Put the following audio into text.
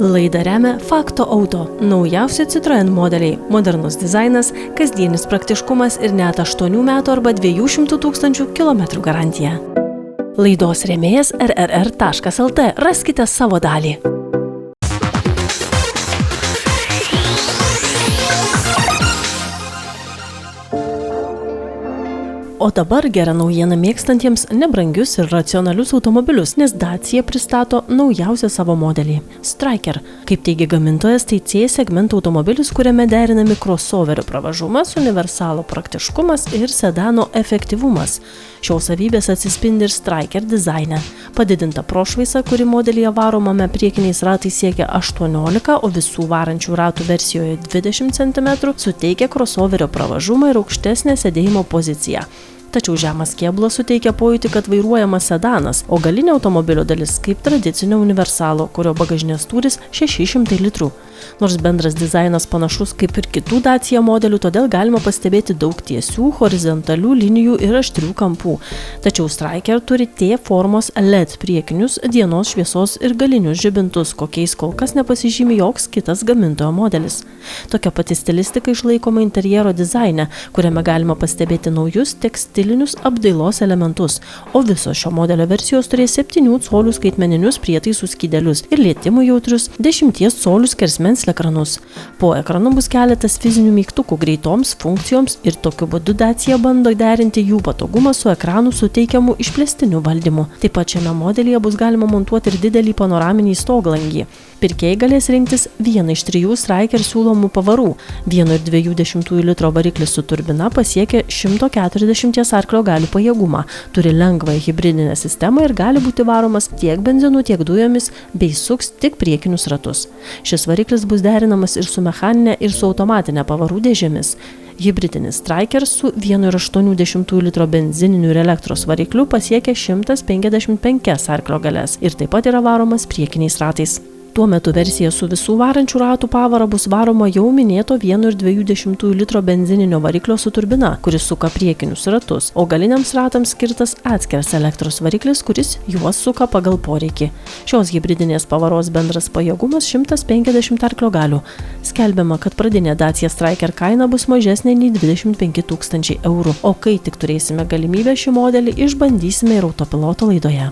Laidą remia Fakto Auto. Naujausi Citroen modeliai, modernus dizainas, kasdienis praktiškumas ir net 8 metų arba 200 000 km garantija. Laidos rėmėjas rrr.lt. Raskite savo dalį. O dabar gera naujiena mėgstantiems nebrangius ir racionalius automobilius, nes Dacia pristato naujausią savo modelį – Striker. Kaip teigia gamintojas, tai C segmento automobilis, kuriame derinami crossoverio pravažumas, universalo praktiškumas ir sedano efektyvumas. Šios savybės atsispindi ir Striker dizaine. Padidinta prošvaisa, kuri modelyje varomame priekiniais ratais siekia 18, o visų varančių ratų versijoje 20 cm, suteikia crossoverio pravažumą ir aukštesnę sėdėjimo poziciją. Tačiau žemas kėbulas suteikia pojūtį, kad vairuojamas sedanas, o galinė automobilio dalis kaip tradicinio universalo, kurio bagažinės tūris 600 litrų. Nors bendras dizainas panašus kaip ir kitų Dacia modelių, todėl galima pastebėti daug tiesių, horizontalių linijų ir aštrių kampų. Tačiau Striker turi T formos LED priekinius dienos šviesos ir galinius žibintus, kokiais kol kas nepasižymi joks kitas gamintojo modelis. Tokia pati stilistika išlaikoma interjero dizaine, kuriame galima pastebėti naujus tekstilinius apdailos elementus, o visos šio modelio versijos turės 7 colių skaitmeninius prietaisų skydelius ir lietimui jautrius 10 colių skersmens ekranus. Po ekranu bus keletas fizinių mygtukų greitoms funkcijoms ir tokiu būdu Dacia bando derinti jų patogumą su ekranų suteikiamu išplėstiniu valdymu. Taip pat šiame modelyje bus galima montuoti ir didelį panoraminį stoglangį. Pirkėjai galės rinktis vieną iš 3 Striker siūlomų pavarų. 1,2 litro variklis su turbina pasiekia 140 arklio galių pajėgumą, turi lengvą hibridinę sistemą ir gali būti varomas tiek benzinu, tiek dujomis bei suks tik priekinius ratus. Šis variklis bus derinamas ir su mechaninė, ir su automatinė pavarų dėžėmis. Hibridinis Striker su 1,8 litro benzininiu ir elektros varikliu pasiekia 155 arklio galias ir taip pat yra varomas priekiniais ratais. Tuo metu versija su visų varančių ratų pavara bus varoma jau minėto 1,2 litro benzininio variklio su turbina, kuris suka priekinius ratus, o galiniams ratams skirtas atskiras elektros variklis, kuris juos suka pagal poreikį. Šios hibridinės pavaros bendras pajėgumas 150 arklio galių. Skelbiama, kad pradinė Dacia Striker kaina bus mažesnė nei 25 000 eurų, o kai tik turėsime galimybę šį modelį, išbandysime ir autopiloto laidoje.